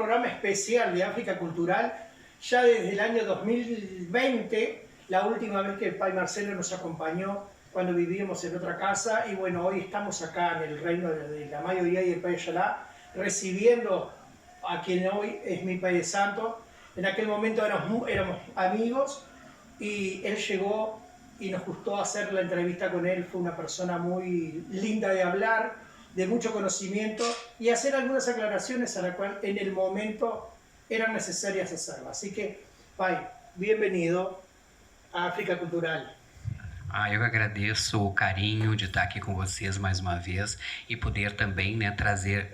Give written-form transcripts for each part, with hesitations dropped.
programa especial de África Cultural ya desde el año 2020, la última vez que el Pai Marcelo nos acompañó cuando vivíamos en otra casa, y bueno, hoy estamos acá en el reino de la mayoría y el Pai Yalá, recibiendo a quien hoy es mi Pai de Santo. En aquel momento éramos amigos y él llegó y nos gustó hacer la entrevista con él. Fue una persona muy linda de hablar, de mucho conocimiento y hacer algunas aclaraciones a las cuales en el momento eran necesarias hacerlas. Así que, Pai, bienvenido a África Cultural. Eu que agradeço o carinho de estar aqui com vocês mais uma vez e poder também, né, trazer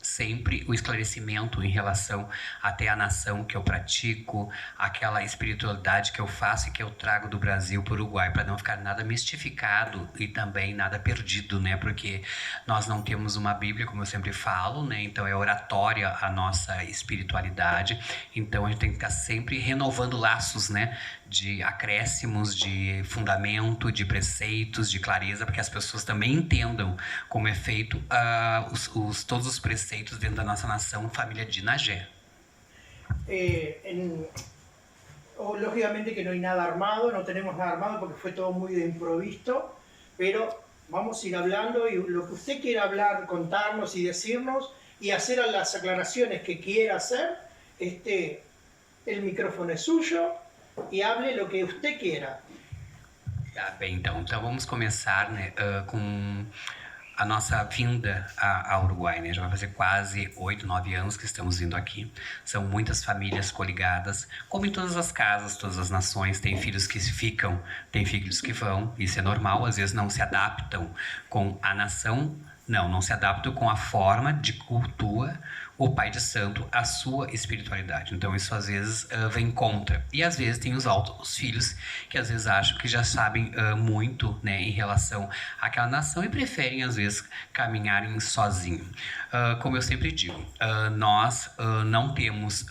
sempre o esclarecimento em relação até à nação que eu pratico, aquela espiritualidade que eu faço e que eu trago do Brasil para o Uruguai, para não ficar nada mistificado e também nada perdido, né, porque nós não temos uma Bíblia, como eu sempre falo, né, então é oratória a nossa espiritualidade, então a gente tem que estar sempre renovando laços, né, de acréscimos, de fundamento, de preceitos, de clareza, para que as pessoas também entendam como é feito todos os preceitos dentro da nossa nação, família de Nagé. Lógicamente que no hay nada armado, no tenemos nada armado porque fue todo muy de improviso, pero vamos a ir hablando y lo que usted quiera hablar, contarnos y decirnos y hacer las aclaraciones que quiera hacer, el micrófono es suyo. E hable lo que você queira. Bem, então vamos começar, né, com a nossa vinda ao Uruguai, né? Já vai fazer quase 8, 9 anos que estamos vindo aqui. São muitas famílias coligadas, como em todas as casas, todas as nações. Tem filhos que ficam, tem filhos que vão. Isso é normal, às vezes não se adaptam com a nação, não se adaptam com a forma de cultua o Pai de Santo, a sua espiritualidade. Então isso às vezes vem contra. E às vezes tem os filhos que às vezes acham que já sabem muito, né, em relação àquela nação e preferem às vezes caminharem sozinhos. Como eu sempre digo, nós não temos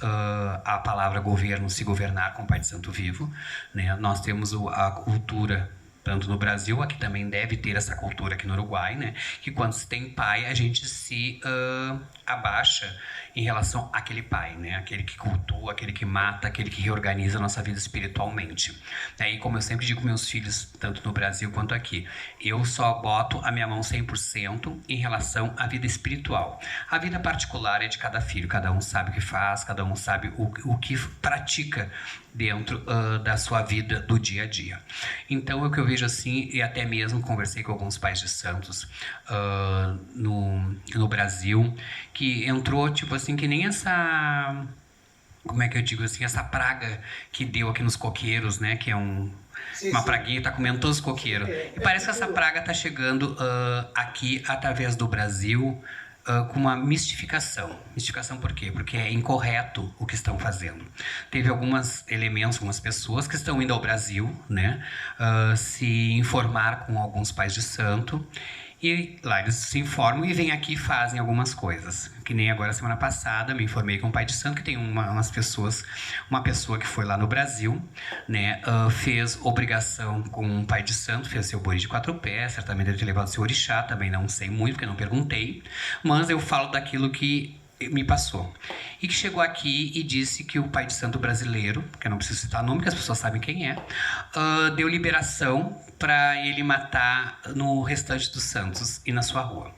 a palavra governo se governar com o Pai de Santo vivo, né? Nós temos a cultura, tanto no Brasil, aqui também deve ter essa cultura aqui no Uruguai, né? Que quando se tem pai, a gente se abaixa em relação àquele pai, né? Aquele que cultua, aquele que mata, aquele que reorganiza a nossa vida espiritualmente. E como eu sempre digo com meus filhos, tanto no Brasil quanto aqui, eu só boto a minha mão 100% em relação à vida espiritual. A vida particular é de cada filho, cada um sabe o que faz, cada um sabe o que pratica dentro da sua vida do dia a dia. Então, o que eu vejo assim, e até mesmo conversei com alguns pais de santos no Brasil, que entrou, tipo assim, que nem essa... Como é que eu digo assim? Essa praga que deu aqui nos coqueiros, né? Que é uma praguinha, tá comendo todos os coqueiros. E parece que essa praga tá chegando aqui através do Brasil, com uma mistificação. Mistificação por quê? Porque é incorreto o que estão fazendo. Teve algumas pessoas que estão indo ao Brasil, né? Se informar com alguns pais de santo. E lá eles se informam e vêm aqui e fazem algumas coisas. Que nem agora, semana passada, me informei com um pai de santo que tem uma pessoa que foi lá no Brasil, né, fez obrigação com um pai de santo, fez seu boi de 4 pés, certamente deve ter levado seu orixá, também não sei muito, porque não perguntei, mas eu falo daquilo que me passou. E que chegou aqui e disse que o pai de santo brasileiro, que eu não preciso citar nome, que as pessoas sabem quem é, deu liberação para ele matar no restante dos santos e na sua rua.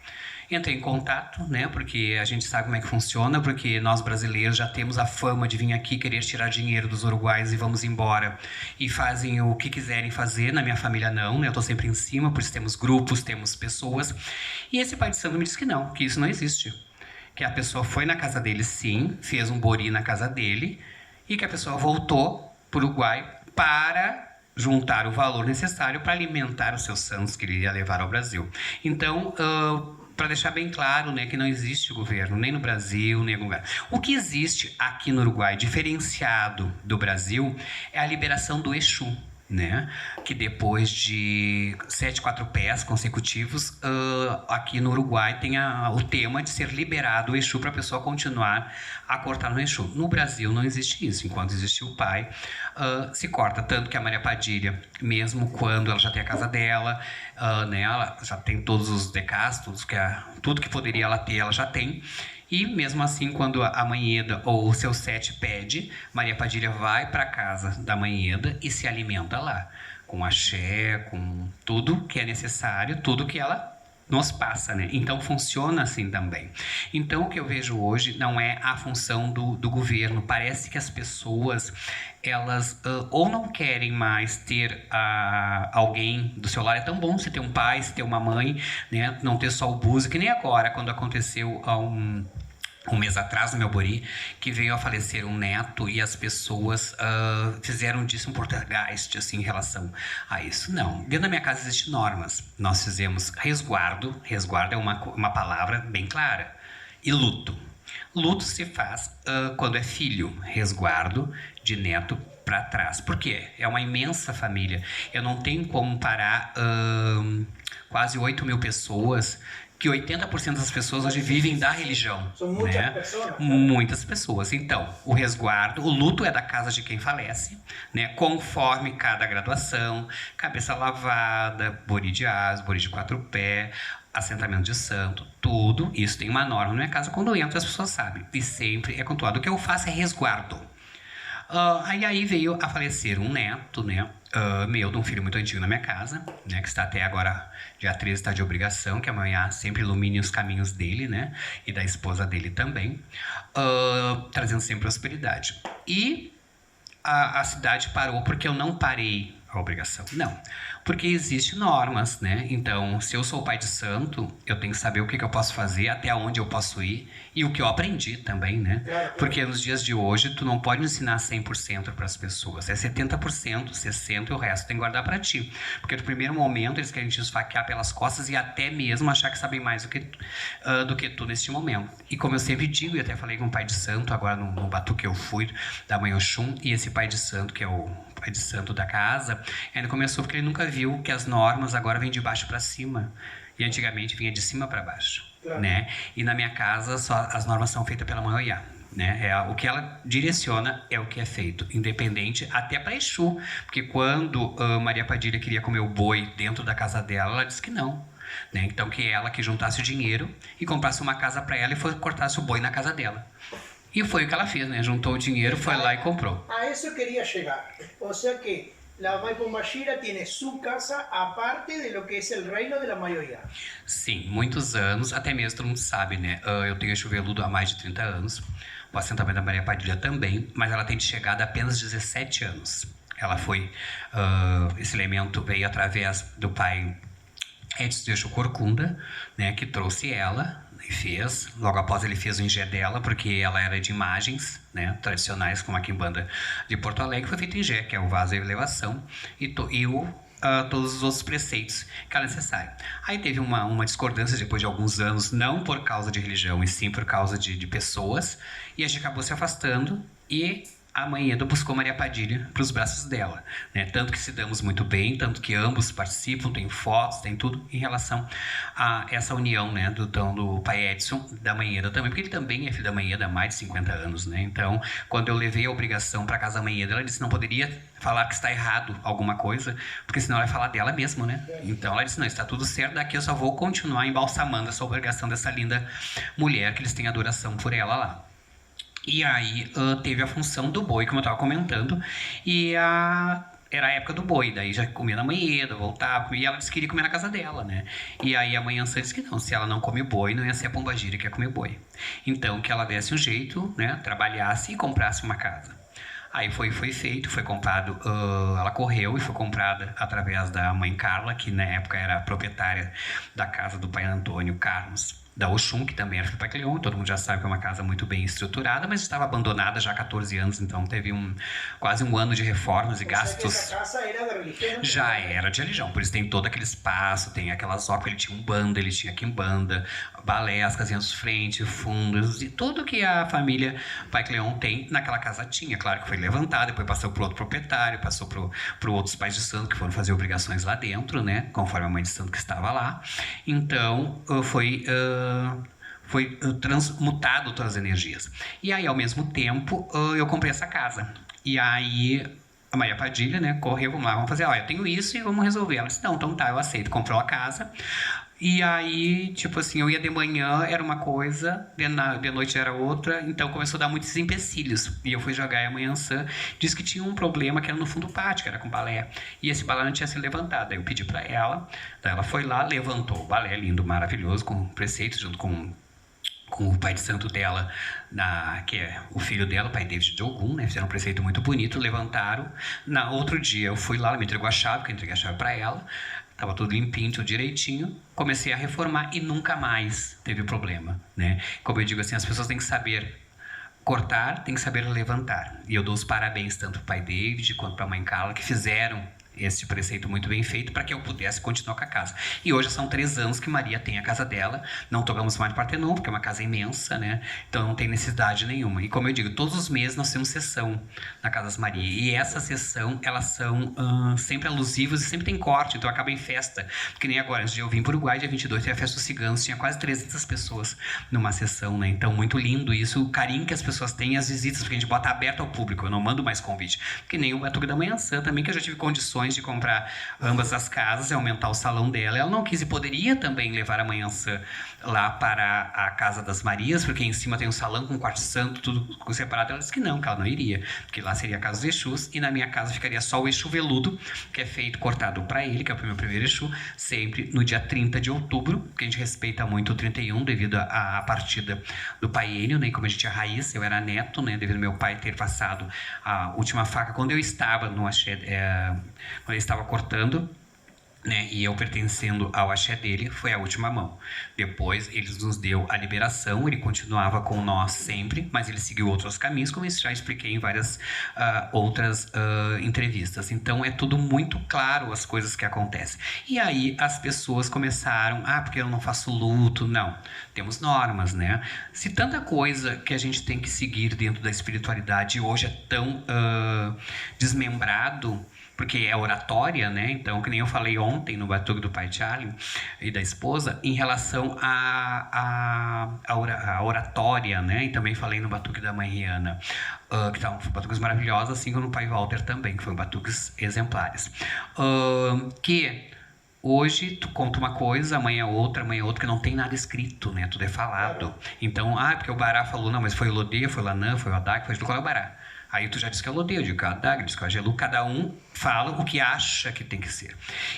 Entrei em contato, né, porque a gente sabe como é que funciona, porque nós brasileiros já temos a fama de vir aqui querer tirar dinheiro dos uruguaios e vamos embora. E fazem o que quiserem fazer, na minha família não, né, eu tô sempre em cima, por isso temos grupos, temos pessoas. E esse pai de santo me disse que não, que isso não existe. Que a pessoa foi na casa dele, sim, fez um bori na casa dele, e que a pessoa voltou para o Uruguai para juntar o valor necessário para alimentar os seus santos que ele ia levar ao Brasil. Então, para deixar bem claro, né, que não existe governo, nem no Brasil, nem em algum lugar. O que existe aqui no Uruguai, diferenciado do Brasil, é a liberação do Exu, né? Que depois de 7 4 pés consecutivos, aqui no Uruguai tem o tema de ser liberado o Exu para a pessoa continuar a cortar no Exu. No Brasil não existe isso. Enquanto existe o pai, se corta. Tanto que a Maria Padilha, mesmo quando ela já tem a casa dela, né, ela já tem todos os decás, tudo que poderia ela ter, ela já tem. E mesmo assim, quando a mãe Eda ou o seu Sete pede, Maria Padilha vai para a casa da mãe Eda e se alimenta lá, com axé, com tudo que é necessário, tudo que ela nos passa, né? Então funciona assim também. Então o que eu vejo hoje não é a função do governo. Parece que as pessoas elas ou não querem mais ter alguém do seu lado. É tão bom você ter um pai, você ter uma mãe, né? Não ter só o Buzo, que nem agora, quando aconteceu um mês atrás no meu Bori, que veio a falecer um neto e as pessoas fizeram disso um poltergeist, assim, em relação a isso. Não. Dentro da minha casa existem normas. Nós fizemos resguardo. Resguardo é uma palavra bem clara. E luto. Luto se faz quando é filho. Resguardo de neto para trás. Por quê? É uma imensa família. Eu não tenho como parar quase 8.000 pessoas, que 80% das pessoas hoje vivem da religião. São muitas pessoas. Muitas pessoas. Então, o resguardo, o luto é da casa de quem falece, né? Conforme cada graduação, cabeça lavada, bori de asa, bori de 4 pés, assentamento de santo, tudo isso tem uma norma na minha casa. Quando eu entro, as pessoas sabem. E sempre é contuado. O que eu faço é resguardo. Aí veio a falecer um neto, né? Meu, de um filho muito antigo na minha casa, né? Que está até agora, dia 13, está de obrigação, que amanhã sempre ilumine os caminhos dele, né? E da esposa dele também, trazendo sempre prosperidade. E a cidade parou porque eu não parei a obrigação. Não, porque existem normas, né? Então, se eu sou pai de santo, eu tenho que saber o que eu posso fazer, até onde eu posso ir e o que eu aprendi também, né? Porque nos dias de hoje, tu não pode ensinar 100% para as pessoas. É 70%, 60% e o resto tem que guardar para ti. Porque no primeiro momento, eles querem te esfaquear pelas costas e até mesmo achar que sabem mais do que tu neste momento. E como eu sempre digo, e até falei com o pai de santo, agora no Batu que eu fui, da Mãe Oxum, e esse pai de santo, que é o pai de santo da casa, ele começou porque ele nunca viu que as normas agora vêm de baixo para cima. E antigamente vinha de cima para baixo, claro, né? E na minha casa só as normas são feitas pela Mãe Oiá, né? O que ela direciona é o que é feito, independente até para Exu, porque quando Maria Padilha queria comer o boi dentro da casa dela, ela disse que não, né? Então que ela que juntasse o dinheiro e comprasse uma casa para ela e cortasse o boi na casa dela. E foi o que ela fez, né? Juntou o dinheiro, foi lá e comprou. A isso eu queria chegar. Ou seja que la Mãe Pombagira tem sua casa aparte de lo que é o reino de la Mãe Oiá. Sim, muitos anos, até mesmo todo mundo sabe, né? Eu tenho Exu Veludo há mais de 30 anos, o assentamento da Maria Padilha também, mas ela tem chegado há apenas 17 anos. Ela foi, esse elemento veio através do pai Edson de Exu Corcunda, né? Que trouxe ela e fez. Logo após ele fez o ingé dela, porque ela era de imagens, né, tradicionais, como a quimbanda de Porto Alegre, foi feito ingé, que é o vaso e elevação, e todos os outros preceitos que era necessário. Aí teve uma discordância depois de alguns anos, não por causa de religião, e sim por causa de pessoas, e a gente acabou se afastando, e a Mãe Eda buscou Maria Padilha para os braços dela, né? Tanto que se damos muito bem, tanto que ambos participam, tem fotos, tem tudo em relação a essa união, né? Do pai Edson, da Mãe Eda também, porque ele também é filho da Mãe Eda há mais de 50 anos, né? Então, quando eu levei a obrigação para casa da Mãe Eda, ela disse que não poderia falar que está errado alguma coisa, porque senão ela vai falar dela mesma, né? Então ela disse, não, está tudo certo, daqui eu só vou continuar embalsamando essa obrigação dessa linda mulher, que eles têm adoração por ela lá. E aí teve a função do boi, como eu estava comentando, e era a época do boi, daí já comia na Mãe Eda, voltava, e ela disse que queria comer na casa dela, né? E aí a Mãe Ançã disse que não, se ela não come boi, não ia ser a Pombagira que ia comer boi. Então que ela desse um jeito, né, trabalhasse e comprasse uma casa. Aí foi feito, foi comprado, ela correu e foi comprada através da Mãe Carla, que na época era proprietária da casa do pai Antônio Carlos da Oxum, que também era filho do Pai Cleon. Todo mundo já sabe que é uma casa muito bem estruturada, mas estava abandonada já há 14 anos, então teve quase um ano de reformas e gastos. Essa casa era da religião? Já era de religião, por isso tem todo aquele espaço, tem aquelas óperas, ele tinha banda, ele tinha quimbanda, balé, as casinhas frente, fundos, e tudo que a família Pai Cleon tem naquela casa tinha. Claro que foi levantado, depois passou para outro proprietário, passou para outros pais de santo que foram fazer obrigações lá dentro, né, conforme a mãe de santo que estava lá. Então foi transmutado todas as energias. E aí, ao mesmo tempo, eu comprei essa casa. E aí, a Maria Padilha, né, correu, vamos lá, vamos fazer, eu tenho isso e vamos resolver. Ela disse, não, então tá, eu aceito. Comprou a casa. E aí, tipo assim, eu ia de manhã, era uma coisa, de noite era outra, então começou a dar muitos empecilhos. E eu fui jogar e amanhã disse que tinha um problema que era no fundo do pátio, que era com balé. E esse balé não tinha sido levantado. Aí eu pedi pra ela, daí ela foi lá, levantou o balé lindo, maravilhoso, com preceitos, junto com o pai de santo dela, que é o filho dela, o pai David de Ogum, né? Fizeram um preceito muito bonito, levantaram. Na outro dia eu fui lá, ela me entregou a chave, que eu entreguei a chave para ela. Tava tudo limpinho, tudo direitinho. Comecei a reformar e nunca mais teve problema, né? Como eu digo assim, as pessoas têm que saber cortar, têm que saber levantar. E eu dou os parabéns tanto para o pai David quanto para a mãe Carla, que fizeram esse preceito muito bem feito para que eu pudesse continuar com a casa. E hoje são 3 anos que Maria tem a casa dela, não tocamos mais no Partenon, porque é uma casa imensa, né? Então não tem necessidade nenhuma. E como eu digo, todos os meses nós temos sessão na Casa das Maria. E essa sessão, elas são sempre alusivas e sempre tem corte, então acaba em festa. Porque nem agora, antes de eu vim para o Uruguai, dia 22, teve a Festa dos Ciganos, tinha quase 300 pessoas numa sessão, né? Então muito lindo isso, o carinho que as pessoas têm e as visitas, porque a gente bota aberto ao público, eu não mando mais convite. Que nem o Batuque da Manhã Sã também, que eu já tive condições de comprar ambas as casas e aumentar o salão dela. Ela não quis e poderia também levar a Manhã Sã lá para a Casa das Marias, porque em cima tem um salão com um quarto santo, tudo separado. Ela disse que não ela não iria, porque lá seria a casa dos Exus e na minha casa ficaria só o Exu veludo, que é feito, cortado para ele, que é o meu primeiro Exu, sempre no dia 30 de outubro, porque a gente respeita muito o 31 devido à partida do pai Enio, né? Como a gente é raiz, eu era neto, né? Devido ao meu pai ter passado a última faca quando eu estava no axé, quando ele estava cortando, né, e eu pertencendo ao axé dele, foi a última mão. Depois ele nos deu a liberação, ele continuava com nós sempre, mas ele seguiu outros caminhos, como eu já expliquei em várias outras entrevistas. Então é tudo muito claro as coisas que acontecem. E aí as pessoas começaram, porque eu não faço luto. Não, temos normas, né? Se tanta coisa que a gente tem que seguir dentro da espiritualidade hoje é tão desmembrado, porque é oratória, né? Então, que nem eu falei ontem no Batuque do pai Charlie e da esposa, em relação à oratória, né? E também falei no Batuque da mãe Riana, que estavam batuques maravilhosos, assim como no pai Walter também, que foram batuques exemplares. Que hoje tu conta uma coisa, amanhã outra, que não tem nada escrito, né? Tudo é falado. Então, porque o Bará falou, não, mas foi o Lodê, foi o Lanã, foi o Adak, foi qual é o Bará? Aí tu já disse que é o Lodê, eu digo que é o Adag, diz que é o Agelu, cada um fala o que acha que tem que ser.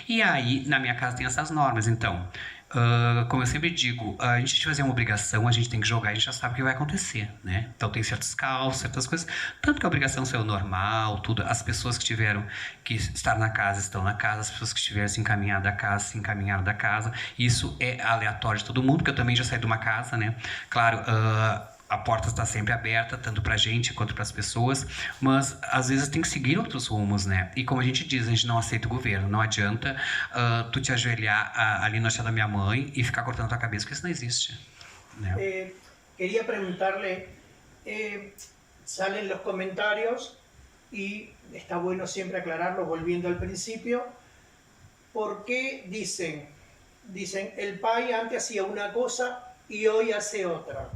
E aí, na minha casa tem essas normas, então, como eu sempre digo, a gente fazer uma obrigação, a gente tem que jogar, a gente já sabe o que vai acontecer, né? Então tem certos cálculos, certas coisas, tanto que a obrigação saiu normal, tudo, as pessoas que tiveram que estar na casa estão na casa, as pessoas que tiveram se encaminhar da casa, se encaminharam da casa, isso é aleatório de todo mundo, porque eu também já saí de uma casa, né? Claro, a porta está sempre aberta, tanto para a gente quanto para as pessoas, mas às vezes tem que seguir outros rumos, né? E como a gente diz, a gente não aceita o governo, não adianta tu te ajoelhar ali no chão da minha mãe e ficar cortando a tua cabeça, porque isso não existe, né? Queria perguntarle, salen los comentarios y está bueno siempre aclararlo, volviendo al principio, ¿por qué dicen, el pai antes hacía una cosa y hoy hace otra?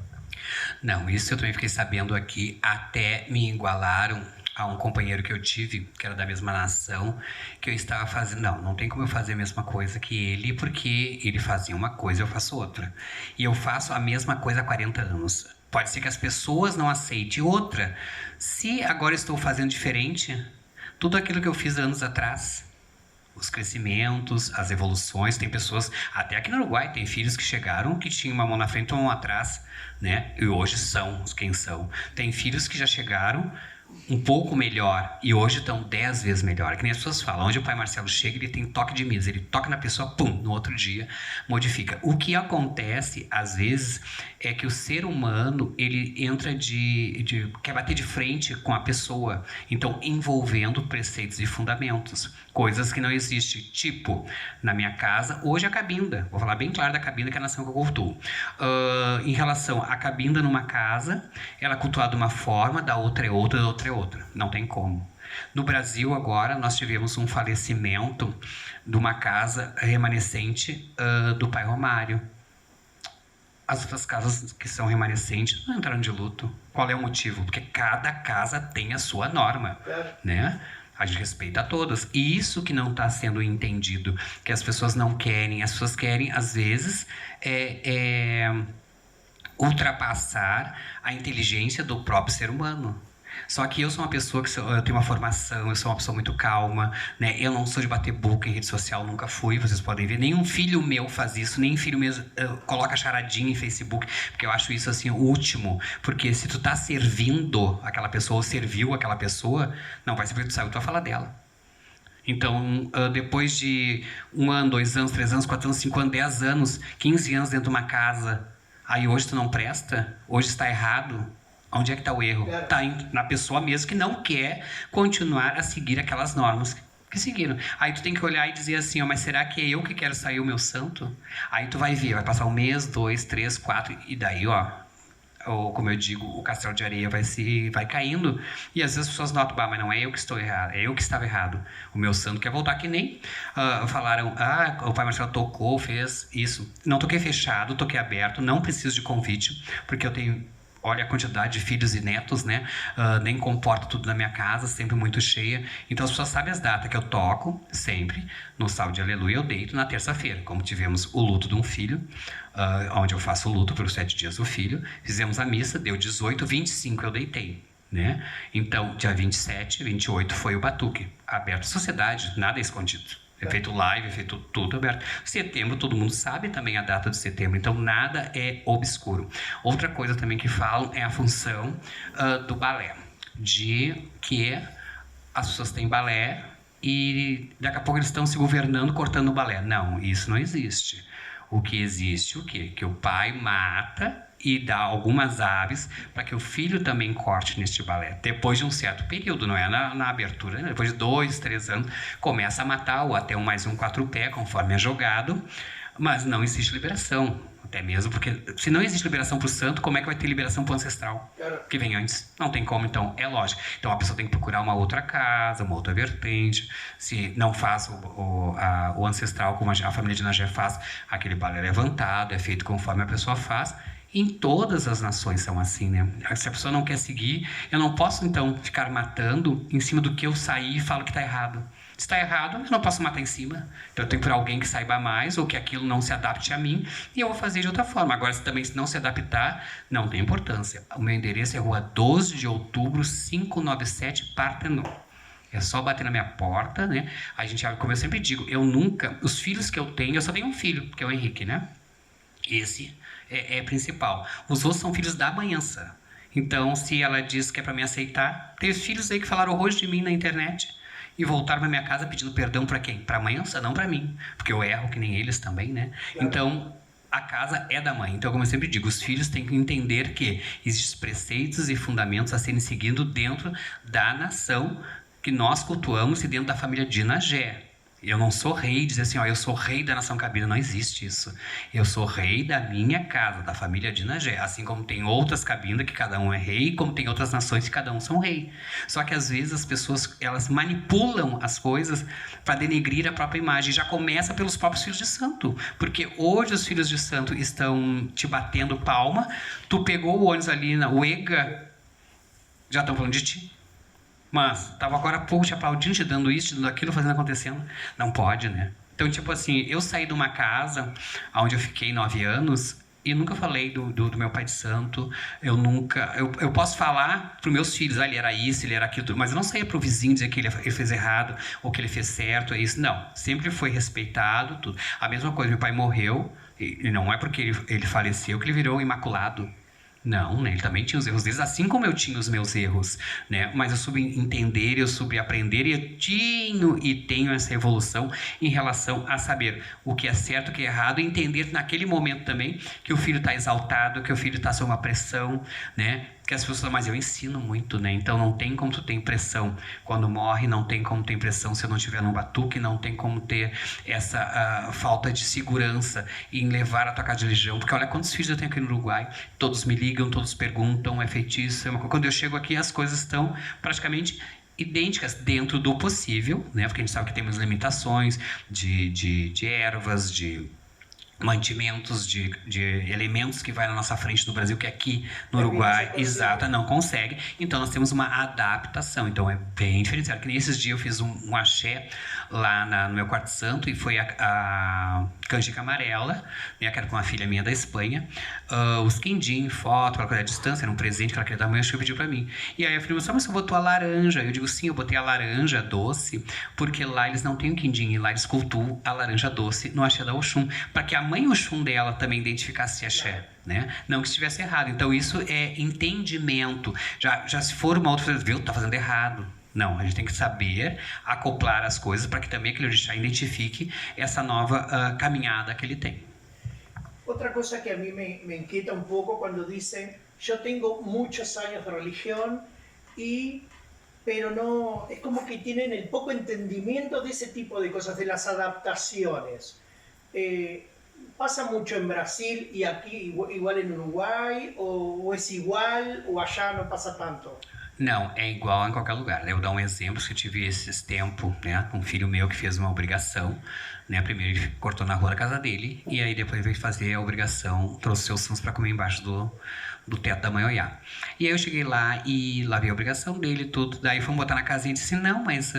Não, isso eu também fiquei sabendo aqui, até me igualaram a um companheiro que eu tive, que era da mesma nação, que eu estava fazendo... Não tem como eu fazer a mesma coisa que ele, porque ele fazia uma coisa e eu faço outra. E eu faço a mesma coisa há 40 anos. Pode ser que as pessoas não aceitem outra. Se agora estou fazendo diferente, tudo aquilo que eu fiz anos atrás, os crescimentos, as evoluções, tem pessoas, até aqui no Uruguai, tem filhos que chegaram que tinham uma mão na frente e uma mão atrás, né? E hoje são quem são. Tem filhos que já chegaram um pouco melhor e hoje estão 10 vezes melhor. Que nem as pessoas falam, onde o pai Marcelo chega, ele tem toque de misa, ele toca na pessoa, pum, no outro dia modifica. O que acontece às vezes é que o ser humano, ele entra quer bater de frente com a pessoa, então envolvendo preceitos e fundamentos, coisas que não existem, tipo, na minha casa, hoje a cabinda, vou falar bem claro da cabinda, que é a nação que eu cultuo. Em relação à cabinda numa casa, ela é cultuada de uma forma, da outra é outra, da outra é outra, não tem como. No Brasil agora, nós tivemos um falecimento de uma casa remanescente do pai Romário. As outras casas que são remanescentes não entraram de luto. Qual é o motivo? Porque cada casa tem a sua norma, né? A gente respeita todas. E isso que não está sendo entendido, que as pessoas não querem. As pessoas querem, às vezes, ultrapassar a inteligência do próprio ser humano. Só que eu sou uma pessoa eu tenho uma formação, eu sou uma pessoa muito calma, né? Eu não sou de bater boca em rede social, nunca fui, vocês podem ver. Nenhum filho meu faz isso, nem filho meu coloca charadinha em Facebook, porque eu acho isso assim o último. Porque se tu tá servindo aquela pessoa ou serviu aquela pessoa, não vai ser porque tu sabe, tu vai falar dela. Então, depois de 1 ano, 2 anos, 3 anos, 4 anos, 5 anos, 10 anos, 15 anos dentro de uma casa, aí hoje tu não presta, hoje está errado. Onde é que está o erro? Está na pessoa mesmo que não quer continuar a seguir aquelas normas que seguiram. Aí tu tem que olhar e dizer assim, mas será que é eu que quero sair o meu santo? Aí tu vai ver, vai passar 1 mês, 2, 3, 4, e daí, como eu digo, o castelo de areia vai caindo, e às vezes as pessoas notam, mas não é eu que estou errado, é eu que estava errado. O meu santo quer voltar, que nem falaram, o pai Marcelo tocou, fez isso. Não toquei fechado, toquei aberto, não preciso de convite, porque eu tenho... Olha a quantidade de filhos e netos, né? Nem comporto tudo na minha casa, sempre muito cheia. Então as pessoas sabem as datas que eu toco, sempre. No sábado de aleluia eu deito na terça-feira. Como tivemos o luto de um filho, onde eu faço o luto pelos 7 dias do filho. Fizemos a missa, deu 18, 25 eu deitei, né? Então, dia 27, 28 foi o batuque. Aberto à sociedade, nada é escondido. É feito live, é feito tudo aberto. Setembro, todo mundo sabe também a data de setembro, então nada é obscuro. Outra coisa também que falam é a função do balé, de que as pessoas têm balé e daqui a pouco eles estão se governando cortando o balé. Não, isso não existe. O que existe, o quê? Que o pai mata e dá algumas aves para que o filho também corte neste balé. Depois de um certo período, não é na abertura, né? Depois de 2, 3 anos, começa a matar ou até mais um 4-pé, conforme é jogado, mas não existe liberação. Até mesmo porque se não existe liberação para o santo, como é que vai ter liberação para o ancestral? Que vem antes. Não tem como, então é lógico. Então a pessoa tem que procurar uma outra casa, uma outra vertente. Se não faz o ancestral como a família de Nagé faz, aquele balé é levantado, é feito conforme a pessoa faz. Em todas as nações são assim, né? Se a pessoa não quer seguir, eu não posso, então, ficar matando em cima do que eu saí e falo que está errado. Se está errado, eu não posso matar em cima. Então, eu tenho que procurar alguém que saiba mais ou que aquilo não se adapte a mim e eu vou fazer de outra forma. Agora, se não se adaptar, não tem importância. O meu endereço é Rua 12 de Outubro, 597, Partenon. É só bater na minha porta, né? A gente, como eu sempre digo, os filhos que eu só tenho um filho, que é o Henrique, né? Esse é principal. Os outros são filhos da manhança. Então, se ela diz que é para me aceitar, tem os filhos aí que falaram horrores de mim na internet e voltaram para minha casa pedindo perdão para quem? Para a manhança, não para mim, porque eu erro que nem eles também, né? Então, a casa é da mãe. Então, como eu sempre digo, os filhos têm que entender que existem preceitos e fundamentos a serem seguidos dentro da nação que nós cultuamos e dentro da família de Nagé. Eu não sou rei, dizer assim, eu sou rei da nação cabida, não existe isso. Eu sou rei da minha casa, da família de Nagé. Assim como tem outras cabinas que cada um é rei, como tem outras nações que cada um são rei. Só que às vezes as pessoas, elas manipulam as coisas para denegrir a própria imagem. Já começa pelos próprios filhos de santo. Porque hoje os filhos de santo estão te batendo palma, tu pegou o ônibus ali na UEGA, já estão falando de ti. Mas estava agora há pouco te aplaudindo, te dando isso, te dando aquilo, fazendo acontecendo. Não pode, né? Então, tipo assim, eu saí de uma casa onde eu fiquei 9 anos e nunca falei do meu pai de santo. Eu posso falar para os meus filhos, ele era isso, ele era aquilo, mas eu não saía para o vizinho dizer que ele fez errado ou que ele fez certo, é isso. Não, sempre foi respeitado, tudo. A mesma coisa, meu pai morreu e não é porque ele faleceu que ele virou imaculado. Não, né? Ele também tinha os erros deles, assim como eu tinha os meus erros, né? Mas eu soube entender, eu soube aprender e eu tinha e tenho essa evolução em relação a saber o que é certo, o que é errado e entender naquele momento também que o filho está exaltado, que o filho está sob uma pressão, né? Que as pessoas, mas eu ensino muito, né? Então não tem como tu ter pressão quando morre, não tem como ter pressão se eu não estiver num batuque, não tem como ter essa falta de segurança em levar a tua casa de religião, porque olha quantos filhos eu tenho aqui no Uruguai, todos me ligam, todos perguntam, é feitiço, quando eu chego aqui as coisas estão praticamente idênticas dentro do possível, né? Porque a gente sabe que temos limitações de ervas, de mantimentos, de elementos que vai na nossa frente no Brasil, que aqui no Uruguai, exata, não consegue. Então, nós temos uma adaptação. Então, é bem diferenciado. Que nem esses dias eu fiz um axé lá no meu quarto santo e foi a canjica amarela, né, que era com uma filha minha da Espanha, os quindim, foto, aquela coisa à distância, era um presente que ela queria dar, mas que pediu pra mim. E aí a filha falou, mas você botou a laranja? Eu digo, sim, eu botei a laranja doce, porque lá eles não têm o quindim, e lá eles cultuam a laranja doce no axé da Oxum, para que a mãe Oxum dela também identificasse axé, né? Não que estivesse errado. Então isso é entendimento. Já se for uma outra coisa, viu, tá fazendo errado. Não, a gente tem que saber acoplar as coisas para que também aquele orixá identifique essa nova caminhada que ele tem. Outra cosa que a mí me inquieta un poco cuando dicen, yo tengo muchos años de religión, pero no, es como que tienen el poco entendimiento de ese tipo de cosas, de las adaptaciones. ¿Pasa mucho en Brasil y aquí igual en Uruguai? ¿O es igual o allá no pasa tanto? Não, é igual em qualquer lugar. Eu vou dar um exemplo que eu tive esses tempos, né? Um filho meu que fez uma obrigação, né? Primeiro ele cortou na rua da casa dele e aí depois veio fazer a obrigação, trouxe seus sons para comer embaixo do teto da mãe Oiá. E aí eu cheguei lá e lavei a obrigação dele e tudo. Daí fomos botar na casinha e disse, não, mas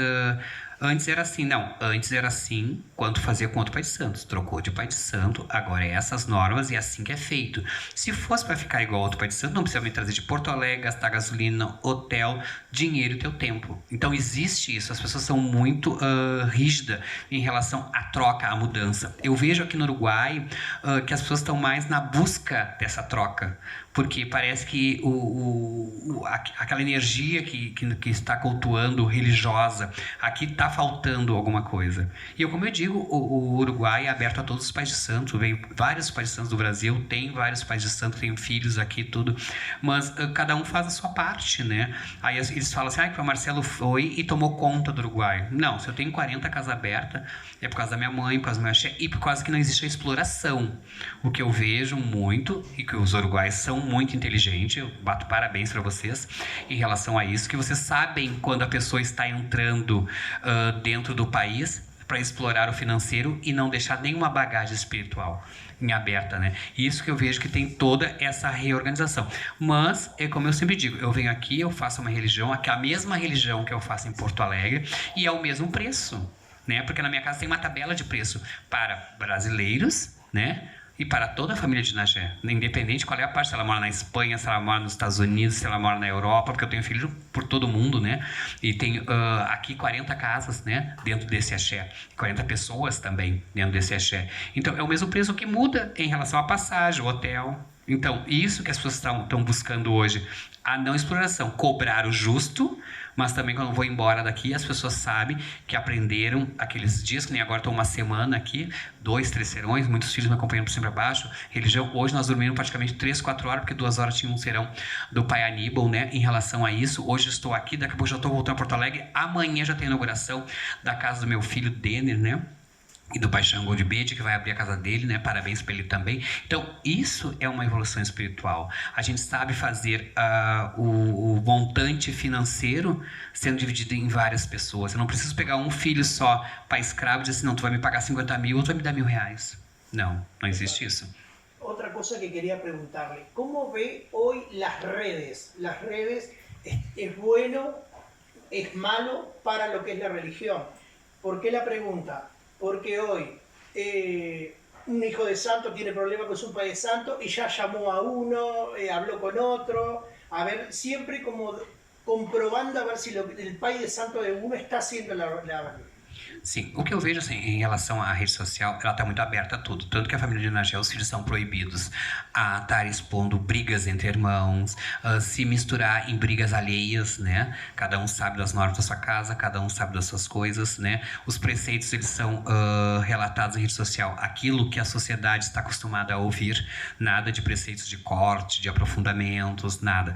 antes era assim. Não, antes era assim quando fazia com outro pai de santo. Trocou de pai de santo, agora é essas normas e é assim que é feito. Se fosse para ficar igual ao outro pai de santo, não precisa me trazer de Porto Alegre, gastar gasolina, hotel, dinheiro e teu tempo. Então existe isso, as pessoas são muito rígidas em relação à troca, à mudança. Eu vejo aqui no Uruguai que as pessoas estão mais na busca dessa troca, porque parece que aquela energia que está cultuando religiosa, aqui está faltando alguma coisa. E como eu digo, o Uruguai é aberto a todos os pais de santo, veio vários pais de santo do Brasil, tem vários pais de santo, tem filhos aqui, tudo, mas cada um faz a sua parte, né? Aí eles falam assim, que o Marcelo foi e tomou conta do Uruguai. Não, se eu tenho 40 casas abertas, é por causa da minha mãe, por causa do meu axé, e por causa que não existe a exploração. O que eu vejo muito, e que os uruguaios são muito inteligentes, eu bato parabéns para vocês em relação a isso, que vocês sabem quando a pessoa está entrando dentro do país para explorar o financeiro e não deixar nenhuma bagagem espiritual em aberta, né? Isso que eu vejo que tem toda essa reorganização. Mas, é como eu sempre digo, eu venho aqui, eu faço uma religião, aqui é a mesma religião que eu faço em Porto Alegre e é o mesmo preço, né? Porque na minha casa tem uma tabela de preço para brasileiros, né? E para toda a família de Nagé, independente qual é a parte, se ela mora na Espanha, se ela mora nos Estados Unidos, se ela mora na Europa, porque eu tenho filho por todo mundo, né? E tenho aqui 40 casas, né? Dentro desse axé, 40 pessoas também dentro desse axé. Então, é o mesmo preço que muda em relação à passagem, o hotel. Então, isso que as pessoas estão buscando hoje, a não exploração, cobrar o justo, mas também quando eu vou embora daqui, as pessoas sabem que aprenderam aqueles dias, que nem agora estou uma semana aqui, 2, 3 serões, muitos filhos me acompanhando por cima e abaixo, religião, hoje nós dormimos praticamente 3, 4 horas, porque 2 horas tinha um serão do pai Aníbal, né, em relação a isso. Hoje estou aqui, daqui a pouco já estou voltando a Porto Alegre, amanhã já tem a inauguração da casa do meu filho Denner, né, e do Pai Xangô de Bede, que vai abrir a casa dele, né? Parabéns para ele também. Então, isso é uma evolução espiritual. A gente sabe fazer o montante financeiro sendo dividido em várias pessoas. Eu não preciso pegar um filho só para escravo e dizer assim, não, tu vai me pagar 50 mil ou tu vai me dar R$1.000. Não, não existe isso. Outra coisa que queria perguntar-lhe, como vê hoje as redes? As redes é bueno, é malo para lo que es la religión? ¿Por qué la pregunta? Porque hoy un hijo de santo tiene problemas con su padre de santo y ya llamó a uno, habló con otro, a ver, siempre como comprobando a ver si el padre de santo de uno está haciendo la Sim, o que eu vejo assim, em relação à rede social, ela está muito aberta a tudo. Tanto que a família de Nagé, os filhos são proibidos a estar expondo brigas entre irmãos, se misturar em brigas alheias, né? Cada um sabe das normas da sua casa, cada um sabe das suas coisas, né? Os preceitos, eles são relatados em rede social. Aquilo que a sociedade está acostumada a ouvir, nada de preceitos de corte, de aprofundamentos, nada.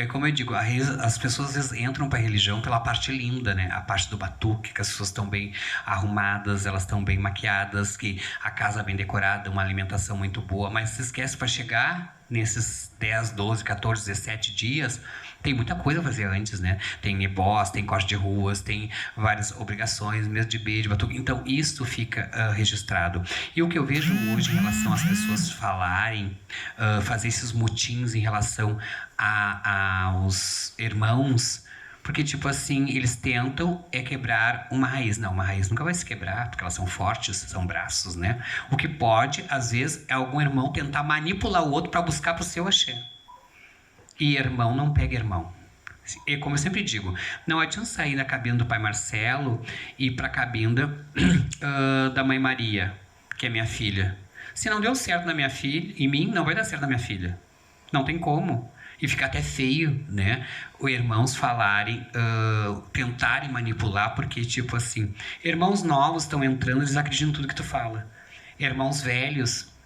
Como eu digo, as pessoas às vezes entram para a religião pela parte linda, né? A parte do batuque, que as pessoas estão bem arrumadas, elas estão bem maquiadas, que a casa é bem decorada, uma alimentação muito boa, mas se esquece para chegar nesses 10, 12, 14, 17 dias, Tem muita coisa a fazer antes, né? Tem nebós, tem corte de ruas, tem várias obrigações, mesa de beijo, batuque. Então, isso fica registrado. E o que eu vejo hoje em relação às pessoas falarem, fazer esses motins em relação aos irmãos, porque, tipo assim, eles tentam quebrar uma raiz. Não, uma raiz nunca vai se quebrar, porque elas são fortes, são braços, né? O que pode, às vezes, é algum irmão tentar manipular o outro para buscar pro seu axé. E irmão não pega irmão. E como eu sempre digo, não adianta sair da cabine do pai Marcelo e ir para a cabine da mãe Maria, que é minha filha. Se não deu certo na minha filha, em mim, não vai dar certo na minha filha. Não tem como. E fica até feio, né? Os irmãos falarem, tentarem manipular, porque, tipo assim, irmãos novos estão entrando, eles acreditam em tudo que tu fala. Irmãos velhos...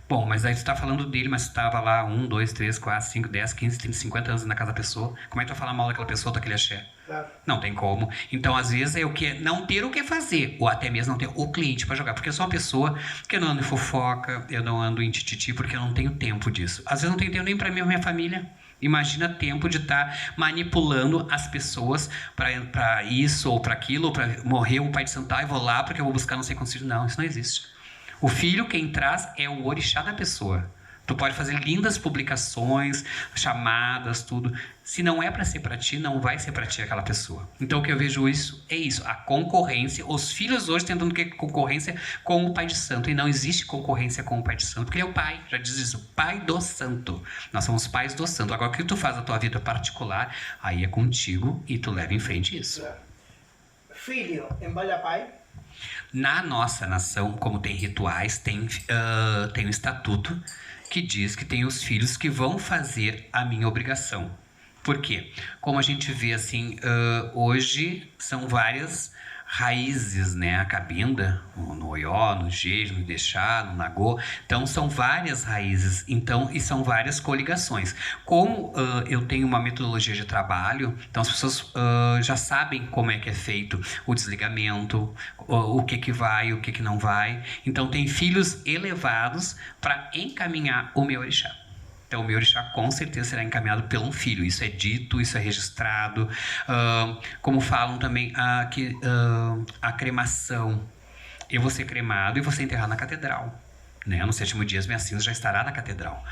Bom, mas aí tu tá falando dele, mas tu tava lá 1, 2, 3, 4, 5, 10, 15, 30, 50 anos na casa da pessoa. Como é que tu vai falar mal daquela pessoa, daquele axé? Claro. Não tem como. Então, às vezes, é o que não ter o que fazer, ou até mesmo não ter o cliente para jogar. Porque eu sou uma pessoa que eu não ando em fofoca, eu não ando em tititi, porque eu não tenho tempo disso. Às vezes não tenho tempo nem para mim ou minha família. Imagina tempo de estar manipulando as pessoas para isso ou para aquilo, ou para morrer o pai de santo, e vou lá porque eu vou buscar não sei quantos filhos. Não, isso não existe. O filho, quem traz, é o orixá da pessoa. Tu pode fazer lindas publicações, chamadas, tudo. Se não é para ser para ti, não vai ser para ti aquela pessoa. Então o que eu vejo é isso. A concorrência, os filhos hoje tentando ter concorrência com o pai de santo. E não existe concorrência com o pai de santo, porque ele é o pai. Já diz isso, pai do santo. Nós somos pais do santo. Agora o que tu faz na tua vida particular, aí é contigo e tu leva em frente isso. Filho, embala pai? Na nossa nação, como tem rituais, tem um estatuto que diz que tem os filhos que vão fazer a minha obrigação. Por quê? Como a gente vê assim, hoje são várias raízes, né? A cabinda, no Oió, no Jeje, no Idexá, no Nagô. Então, são várias raízes, então, e são várias coligações. Como eu tenho uma metodologia de trabalho, então as pessoas já sabem como é que é feito o desligamento, o que vai, o que não vai. Então, tem filhos elevados para encaminhar o meu orixá. Então, o meu orixá com certeza será encaminhado por um filho. Isso é dito, isso é registrado. Como falam também, a cremação. Eu vou ser cremado e vou ser enterrado na catedral. Né? No 7º dia, as minhas cinzas já estará na catedral.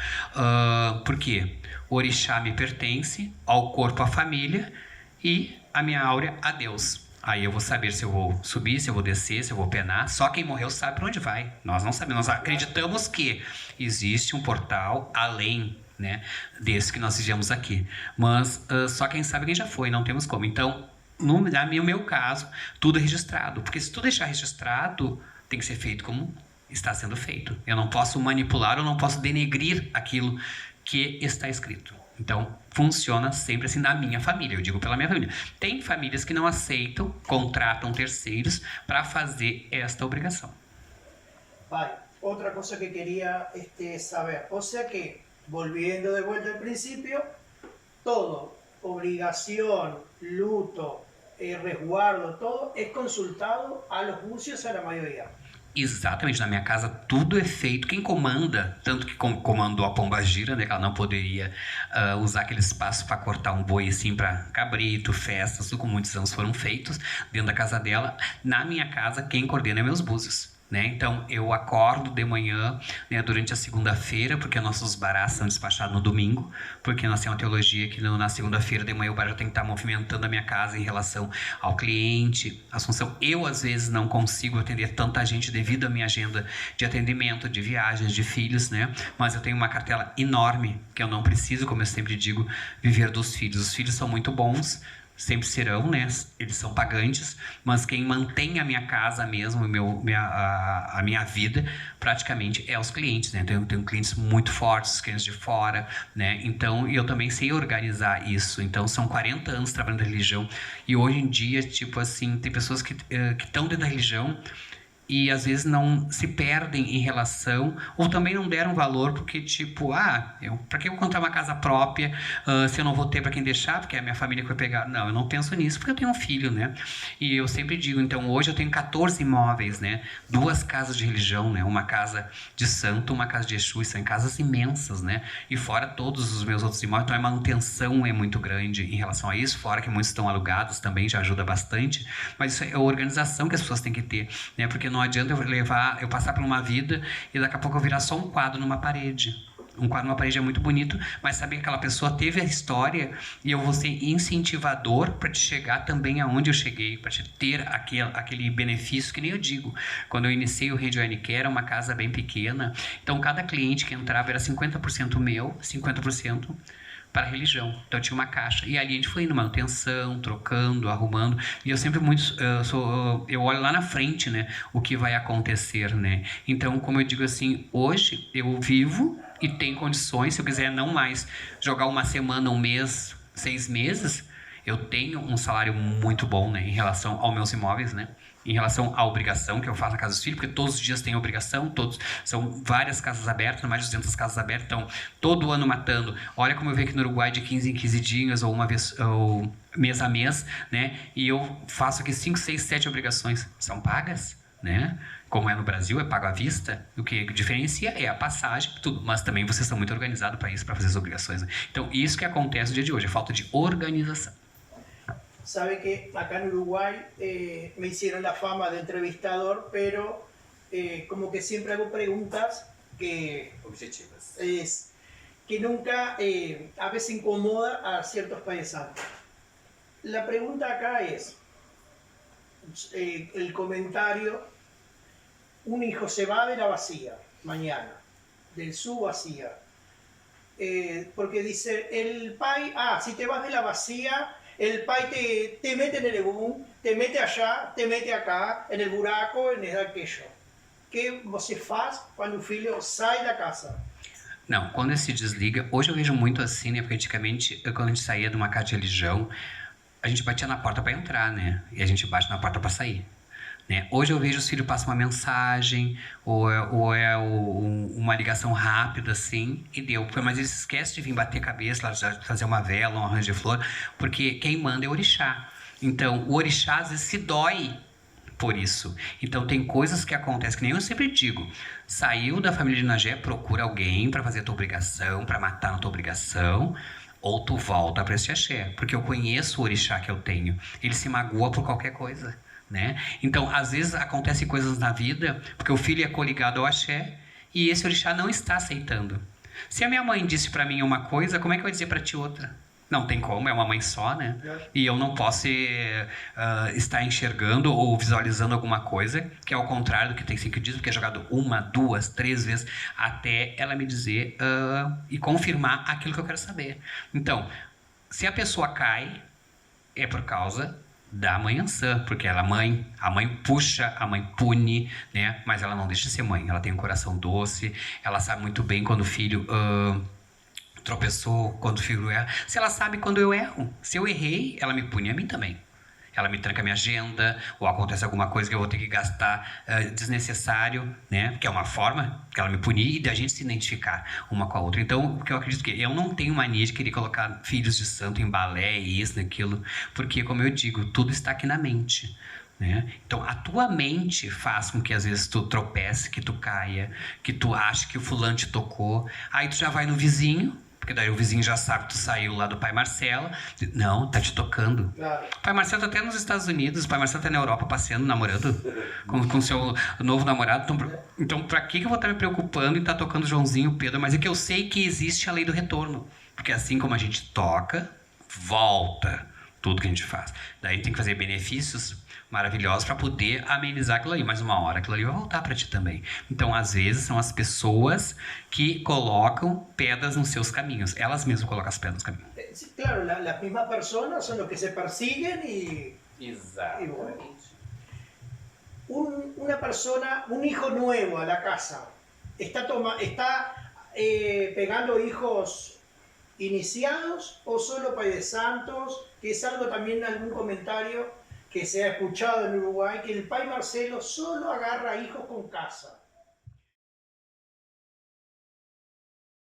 Por quê? O orixá me pertence, ao corpo, à família, e a minha áurea a Deus. Aí eu vou saber se eu vou subir, se eu vou descer, se eu vou penar. Só quem morreu sabe para onde vai. Nós não sabemos. Nós acreditamos que existe um portal além, né, desse que nós vivemos aqui. Mas só quem sabe quem já foi. Não temos como. Então, no meu caso, tudo é registrado. Porque se tu deixar registrado, tem que ser feito como está sendo feito. Eu não posso manipular, eu não posso denegrir aquilo que está escrito. Então, funciona sempre assim na minha família, eu digo pela minha família. Tem famílias que não aceitam, contratam terceiros para fazer esta obrigação. Vai, outra coisa que queria saber, o sea que, volviendo de vuelta al principio, todo, obligación, luto, resguardo, todo es consultado a los bucios a la mayoría. Exatamente, na minha casa tudo é feito, quem comanda, tanto que comandou a pombagira, né, que ela não poderia usar aquele espaço para cortar um boi assim para cabrito, festas, tudo com muitos anos foram feitos dentro da casa dela. Na minha casa quem coordena é meus búzios. Né? Então eu acordo de manhã, né, durante a segunda-feira, porque nossos barás são despachados no domingo, porque nós temos uma teologia que na segunda-feira de manhã o bará tem que estar movimentando a minha casa em relação ao cliente, Assunção. Eu às vezes não consigo atender tanta gente devido à minha agenda de atendimento, de viagens, de filhos, né? Mas eu tenho uma cartela enorme que eu não preciso, como eu sempre digo, viver dos filhos. Os filhos são muito bons, sempre serão, né? Eles são pagantes, mas quem mantém a minha casa mesmo, a minha vida, praticamente é os clientes, né? Eu tenho clientes muito fortes, clientes de fora, né? Então, eu também sei organizar isso. Então, são 40 anos trabalhando na religião e hoje em dia, tipo assim, tem pessoas que estão dentro da religião e às vezes não se perdem em relação, ou também não deram valor porque tipo, pra que eu comprar uma casa própria se eu não vou ter para quem deixar, porque é a minha família que vai pegar? Não, eu não penso nisso porque eu tenho um filho, né? E eu sempre digo, então hoje eu tenho 14 imóveis, né? 2 casas de religião, né? Uma casa de santo, uma casa de Exu, são casas imensas, né? E fora todos os meus outros imóveis, então a manutenção é muito grande em relação a isso, fora que muitos estão alugados também, já ajuda bastante, mas isso é a organização que as pessoas têm que ter, né? Porque não adianta eu passar por uma vida e daqui a pouco eu virar só um quadro numa parede. Um quadro numa parede é muito bonito, mas saber que aquela pessoa teve a história e eu vou ser incentivador para te chegar também aonde eu cheguei, para te ter aquele benefício, que nem eu digo. Quando eu iniciei o Radio Care, era uma casa bem pequena, então cada cliente que entrava era 50% meu, 50% para a religião. Então eu tinha uma caixa. E ali a gente foi indo, manutenção, trocando, arrumando. E eu sempre eu olho lá na frente, né? O que vai acontecer, né? Então, como eu digo assim, hoje eu vivo e tenho condições, se eu quiser não mais jogar uma semana, um mês, 6 meses, eu tenho um salário muito bom, né? Em relação aos meus imóveis, né? Em relação à obrigação que eu faço na casa dos filhos, porque todos os dias tem obrigação, são várias casas abertas, mais de 200 casas abertas, então todo ano matando. Olha como eu venho aqui no Uruguai de 15 em 15 dias, ou uma vez, ou mês a mês, né? E eu faço aqui 5, 6, 7 obrigações, são pagas, né? Como é no Brasil, é pago à vista. O que diferencia é a passagem, tudo. Mas também vocês são muito organizados para isso, para fazer as obrigações, né? Então, isso que acontece no dia de hoje, é falta de organização. Sabe que acá en Uruguay me hicieron la fama de entrevistador, pero como que siempre hago preguntas que objetivas, que nunca a veces incomoda a ciertos paisanos. La pregunta acá es, el comentario, un hijo se va de la vacía mañana, del su vacía, porque dice el pai, si te vas de la vacía, el pai te mete en el boom, te mete allá, te mete acá, en el buraco, en aquello. Que você faz quando o filho sai da casa? Não, quando ele se desliga, hoje eu vejo muito assim, né? Porque antigamente, quando a gente saía de uma casa de religião, a gente batia na porta para entrar, né? E a gente bate na porta para sair. Né? Hoje eu vejo os filhos passam uma mensagem, ou é uma ligação rápida, assim, e deu. Mas eles esquecem de vir bater a cabeça, fazer uma vela, um arranjo de flor, porque quem manda é o orixá. Então, o orixá às vezes se dói por isso. Então, tem coisas que acontecem, que nem eu sempre digo, saiu da família de Nagé, procura alguém para fazer a tua obrigação, para matar na tua obrigação, ou tu volta para esse axé, porque eu conheço o orixá que eu tenho. Ele se magoa por qualquer coisa. Né? Então, às vezes acontecem coisas na vida porque o filho é coligado ao axé e esse orixá não está aceitando. Se a minha mãe disse para mim uma coisa, como é que eu vou dizer para ti outra? Não tem como, é uma mãe só, né? E eu não posso estar enxergando ou visualizando alguma coisa que é ao contrário do que tem sido dito, porque é jogado 1, 2, 3 vezes até ela me dizer e confirmar aquilo que eu quero saber. Então, se a pessoa cai, é por causa da mãe Ansã, porque ela a mãe puxa, a mãe pune, né? Mas ela não deixa de ser mãe, ela tem um coração doce, ela sabe muito bem quando o filho tropeçou, quando o filho erra. Se ela sabe quando eu erro, se eu errei, ela me pune a mim também. Ela me tranca a minha agenda, ou acontece alguma coisa que eu vou ter que gastar desnecessário, né? Que é uma forma que ela me punir e da gente se identificar uma com a outra. Então, o que eu acredito que eu não tenho mania de querer colocar filhos de santo em balé, isso, naquilo, porque, como eu digo, tudo está aqui na mente. Né? Então, a tua mente faz com que às vezes tu tropece, que tu caia, que tu ache que o fulano te tocou, aí tu já vai no vizinho, porque daí o vizinho já sabe que tu saiu lá do pai Marcelo. Não, tá te tocando. Claro. O pai Marcelo tá até nos Estados Unidos, o pai Marcelo tá na Europa passeando, namorando com seu novo namorado. Então, pra que eu vou estar me preocupando em estar tocando Joãozinho, Pedro? Mas é que eu sei que existe a lei do retorno. Porque assim como a gente toca, volta tudo que a gente faz. Daí tem que fazer benefícios maravilhosos para poder amenizar aquilo ali. Mas uma hora aquilo ali vai voltar para ti também. Então, às vezes, são as pessoas que colocam pedras nos seus caminhos. Elas mesmas colocam as pedras nos caminhos. Sí, claro, las mismas personas son los que se persiguen y... Exatamente. Y bueno. Una persona, un hijo nuevo a la casa, está pegando hijos iniciados o solo Pai de Santos, que es algo también, algún comentario que se ha escuchado en Uruguay, que el Pai Marcelo solo agarra hijos con casa.